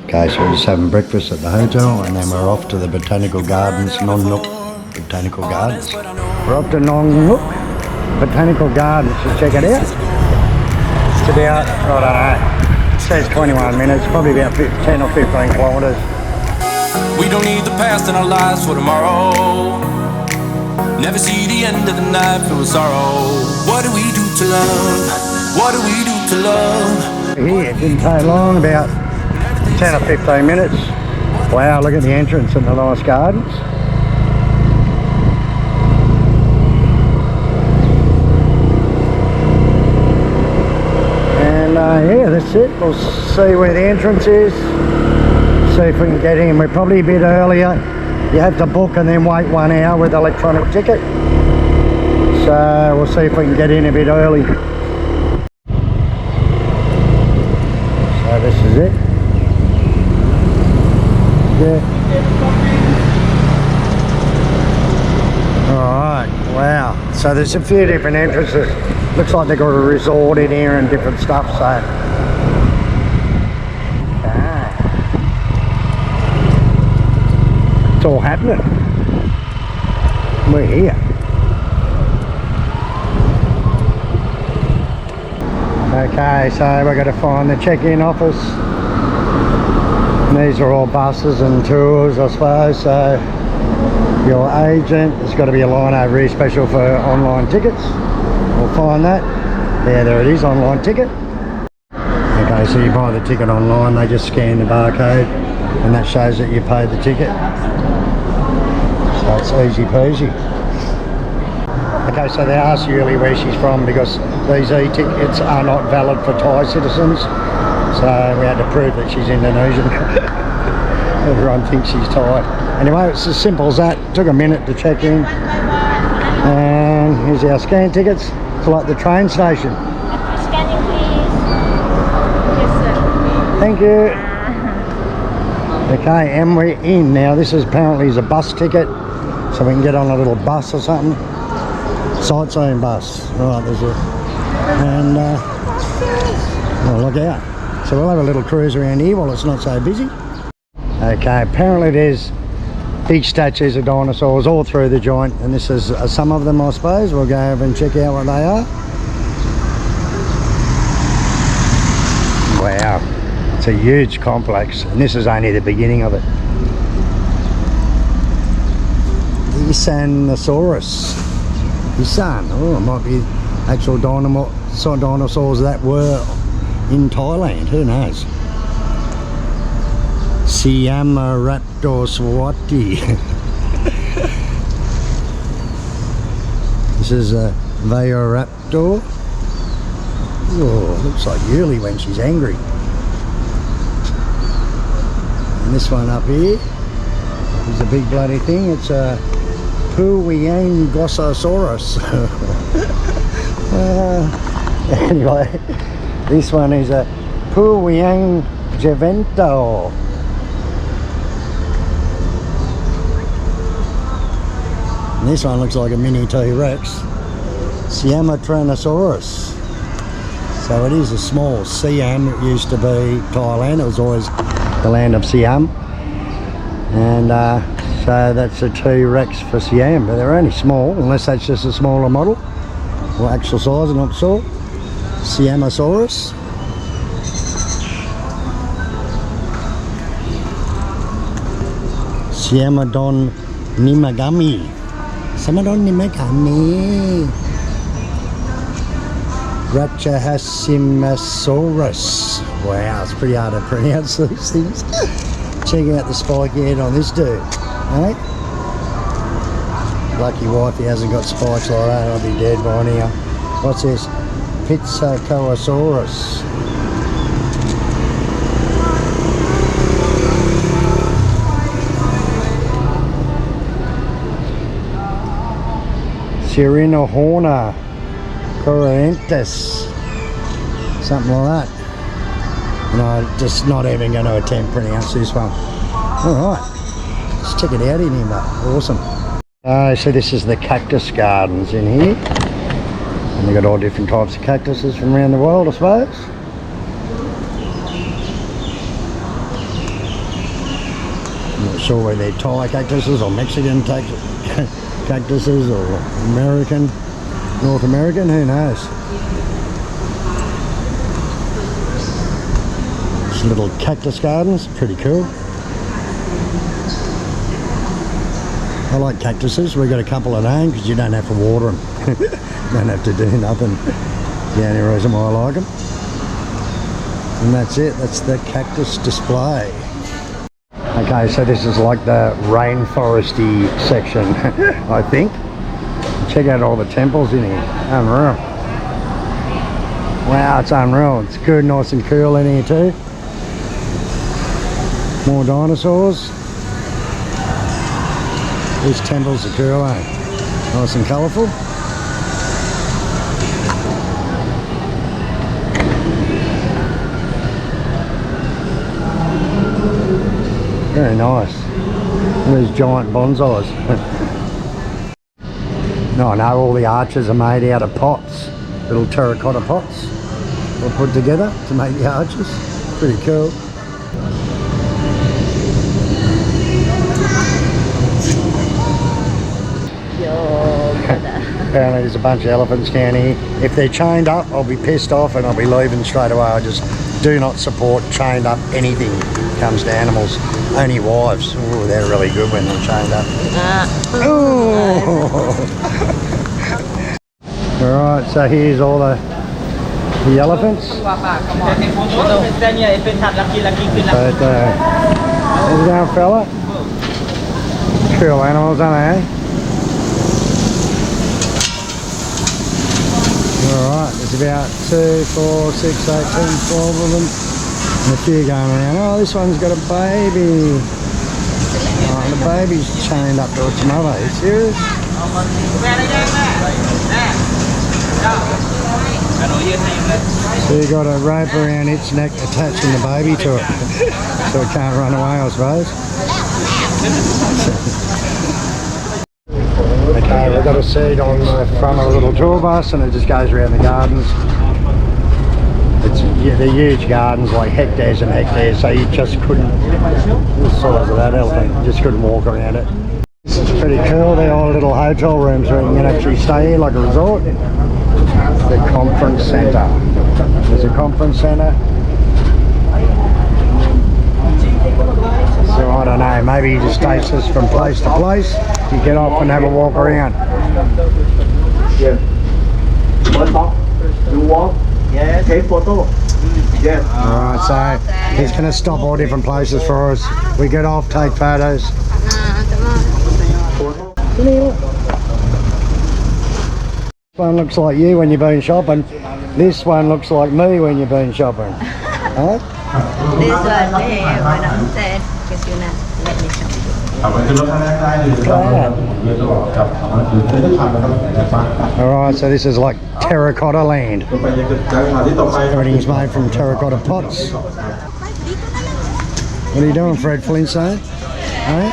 Okay, so we're just having breakfast at the hotel and then we're off to the botanical gardens, Nong Nooch Botanical Gardens. We're off to Nong Nooch Botanical Gardens to check it out. It's about, I don't know, it says 21 minutes, probably about 10 or 15 kilometres. We don't need the past in our lives for tomorrow. Never see the end of the night filled with sorrow. What do we do to love? What do we do to love? Here, it didn't take long, about 10 or 15 minutes. Wow, look at the entrance and the nice gardens. And yeah, that's it. We'll see where the entrance is. See if we can get in. We're probably a bit earlier. You have to book and then wait 1 hour with electronic ticket. So we'll see if we can get in a bit early. So this is it. Yeah. Alright, wow. So there's a few different entrances. Looks like they've got a resort in here and different stuff, so. Okay. It's all happening. We're here. Okay, so we've got to find the check-in office. These are all buses and tours, I suppose, so your agent, there's got to be a line over here special for online tickets. We'll find that. Yeah, there it is, online ticket. Okay, so you buy the ticket online, they just scan the barcode and that shows that you paid the ticket. So it's easy peasy. Okay, so they ask you really where she's from because these e-tickets are not valid for Thai citizens. So we had to prove that she's Indonesian. Everyone thinks she's Thai. Anyway, it's as simple as that. Took a minute to check in. And here's our scan tickets. It's like the train station. Scanning, please. Yes, sir. Thank you. Okay, and we're in now. This is apparently is a bus ticket, so we can get on a little bus or something. Sightseeing bus. Right, there's a... And, well, look out. So we'll have a little cruise around here while it's not so busy. Okay, apparently there's big statues of dinosaurs all through the joint, and this is some of them, I suppose. We'll go over and check out what they are. Wow, it's a huge complex, and this is only the beginning of it. Isanosaurus. Isan, oh, it might be actual dinosaurs that were in Thailand, who knows. Siamaraptor swati. This is a Vayoraptor. Oh, looks like Yuli when she's angry. And this one up here is a big bloody thing. It's a Puyangosaurus. Anyway, this one is a Puyangjavento. And this one looks like a mini T-Rex. Siamatranosaurus. So it is a small Siam. It used to be Thailand. It was always the land of Siam. And so that's a T-Rex for Siam, but they're only small, unless that's just a smaller model. Or actual size, I'm not sure. Siamosaurus. Siamadon nimagami. Siamadon nimagami. Ratchahasimasaurus. Wow, it's pretty hard to pronounce these things. Check out the spiky head on this dude. Right? Lucky wife, he hasn't got spikes like that. I'll be dead by now. What's this? Pizzacosaurus. Sirenohorna Corrientes. Something like that. And I'm just not even going to attempt to pronounce this one. Alright, let's check it out in here, mate. Awesome. So this is the cactus gardens in here. And they've got all different types of cactuses from around the world, I suppose. sure whether they're Thai cactuses or Mexican cactuses or American, North American, who knows. It's little cactus gardens, pretty cool. I like cactuses. We've got a couple at home because you don't have to water them. Don't have to do nothing. The only reason why I like them. And that's it. That's the cactus display. Okay, so this is like the rainforesty section, I think. Check out all the temples in here. Unreal. Wow, it's unreal. It's good, nice and cool in here too. More dinosaurs. These temples are cool, eh? Nice and colourful. Very nice. These giant bonsais. No, I know all the arches are made out of pots. Little terracotta pots all put together to make the arches. Pretty cool. Apparently there's a bunch of elephants down here. If they're chained up, I'll be pissed off and I'll be leaving straight away. I just do not support chained up anything comes to animals. Only wives. Ooh, they're really good when they're chained up. Alright, so here's all the elephants. But, how's it going, fella? Cool animals, aren't they, eh? Alright, there's about 2, 4, 6, 8, 10, 12 of them. And a few going around. Oh, this one's got a baby. Oh, and the baby's chained up to its mother. Are you serious? So you got a rope around its neck attaching the baby to it. So it can't run away, I suppose. Okay, we've got a seat on the front of a little tour bus and it just goes around the gardens. They're huge gardens, like hectares and hectares, so you just couldn't, the size of that elephant, you just couldn't walk around it. This is pretty cool. They're all little hotel rooms where you can actually stay here like a resort. The conference centre. There's a conference centre. So I don't know, maybe he just takes us from place to place. You get off and have a walk around. Yeah. You walk. Yeah. Take photo. Yeah. Alright, so he's going to stop all different places for us. We get off, take photos. This one looks like you when you've been shopping. This one looks like me when you've been shopping. Huh? This one me when I'm sad because you're not let me shop. Alright, so this is like terracotta land. Everything's made from terracotta pots. What are you doing, Fred Flintstone? Hey?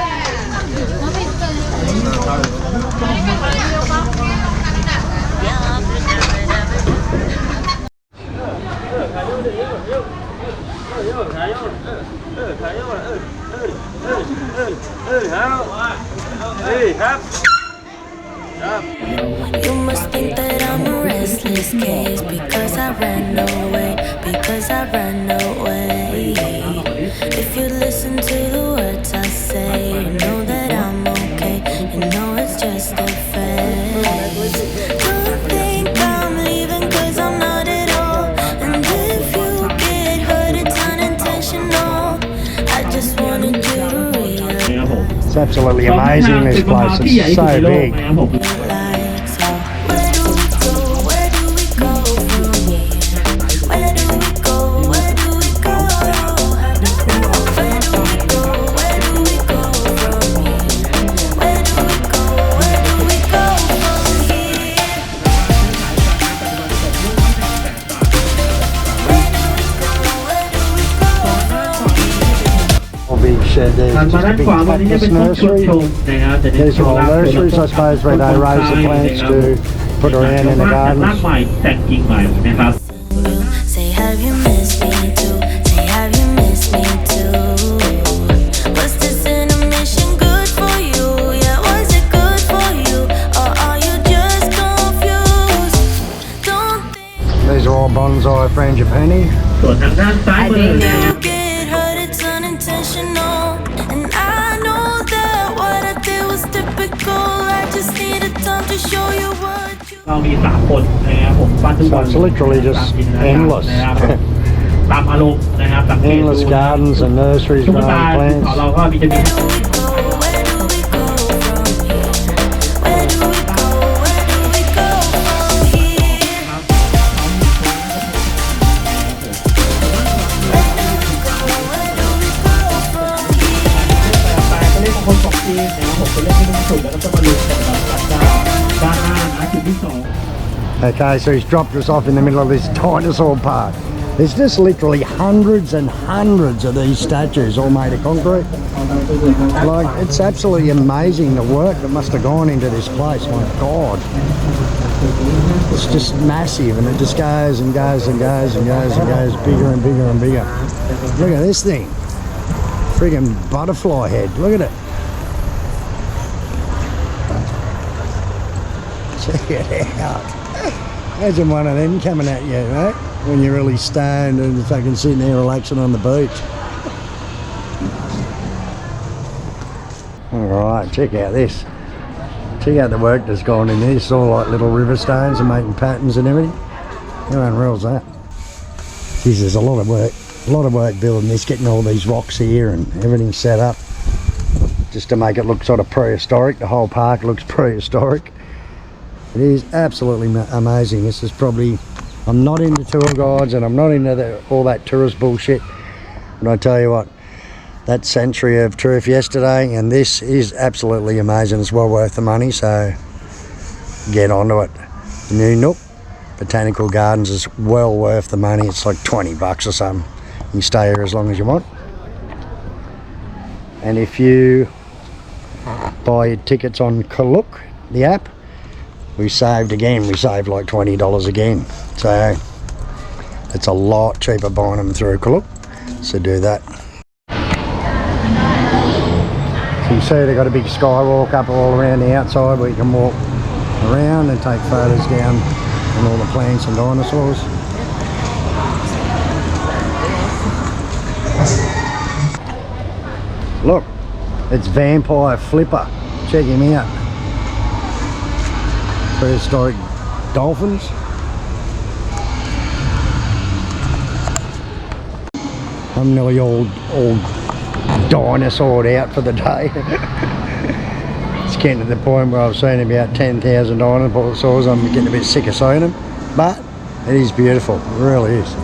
You must think that I'm a restless case because I ran away, because I ran away. If you listen to the words I say, you know that I'm okay, you know it's just a phase. Don't think I'm leaving cause I'm not at all, and if you get hurt it's unintentional. I just wanted you to realize It's absolutely amazing, this place. It's so big. Shed there. Just a big cactus nursery. These are all nurseries, I suppose, where they raise the plants to put around in the gardens. Say have you missed me too? Say have you missed me too? Was this intermission? ส่วนทางด้านซ้ายมือ You get hurt, it's unintentional. And I know that what I did was typical. I just needed time to show you what you เรามี3คนนะครับผมบ้านทุกคน So it's literally just endless. ตามอารมณ์นะครับสังเกตดู Endless gardens and nurseries ตุ๊กตา growing ของ plants. เราก็มีจะมี Where do we go? Where do we go from here? Where do we go? Where do we go from here? Where do we go from here? ไปก็เล่นคน2ทีมนะครับผมจะเล่นให้ทุกสุดแล้วก็จะมาลุ้นกันกับด้านหน้านะจุดที่2 Okay, so he's dropped us off in the middle of this dinosaur park. There's just literally hundreds and hundreds of these statues all made of concrete. Like, it's absolutely amazing the work that must have gone into this place. My God. It's just massive, and it just goes and goes and goes and goes and goes bigger and bigger and bigger. Look at this thing. Friggin' butterfly head. Look at it. Check it out. Imagine one of them coming at you, right? When you're really stoned and fucking sitting there relaxing on the beach. Alright, check out this. Check out the work that's gone in there. It's all like little river stones and making patterns and everything. How unreal is that? Geez, there's a lot of work building this, getting all these rocks here and everything set up. Just to make it look sort of prehistoric. The whole park looks prehistoric. It is absolutely amazing. This is probably, I'm not into tour guides and I'm not into all that tourist bullshit, but I tell you what, that century of truth yesterday and this is absolutely amazing. It's well worth the money, so get onto it. The Nong Nooch Botanical Gardens is well worth the money. It's like $20 or something. You can stay here as long as you want. And if you buy your tickets on Klook, the app, we saved again. We saved like $20 again. So it's a lot cheaper buying them through Klook. So do that. So you see they've got a big skywalk up all around the outside where you can walk around and take photos down on all the plants and dinosaurs. Look, it's Vampire Flipper. Check him out. Prehistoric dolphins. I'm nearly all dinosaured out for the day. It's getting to the point where I've seen about 10,000 dinosaurs. I'm getting a bit sick of seeing them, but it is beautiful. It really is.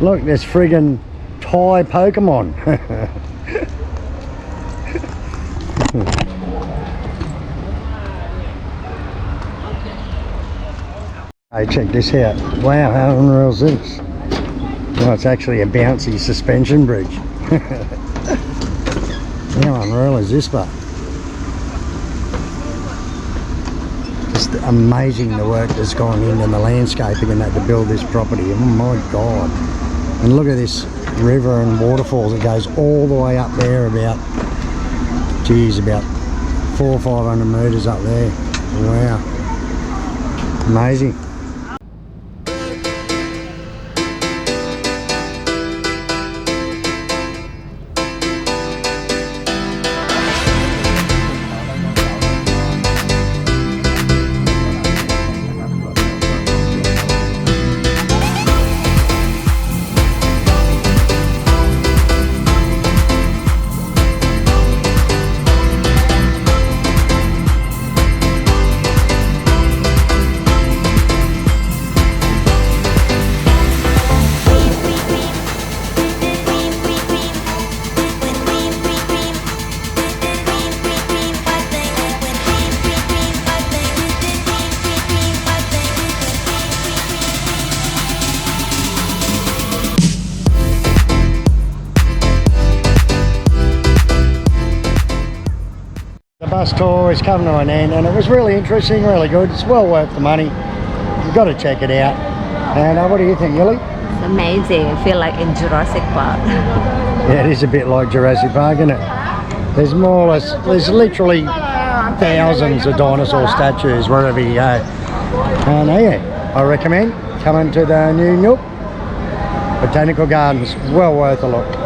Look, there's friggin' Thai Pokemon. Hey, check this out. Wow, how unreal is this? Well, it's actually a bouncy suspension bridge. How unreal is this, but? Just amazing the work that's gone into the landscaping and that to build this property. Oh my God. And look at this river and waterfalls. It goes all the way up there about, geez, about 400 or 500 metres up there. Wow. Amazing. The bus tour is coming to an end and it was really interesting, really good. It's well worth the money. You've got to check it out. And what do you think, Yuli? It's amazing. I feel like in Jurassic Park. Yeah, it is a bit like Jurassic Park, isn't it? There's more or less, there's literally thousands of dinosaur statues wherever you go. And yeah, I recommend coming to the Nong Nooch Botanical Gardens. Well worth a look.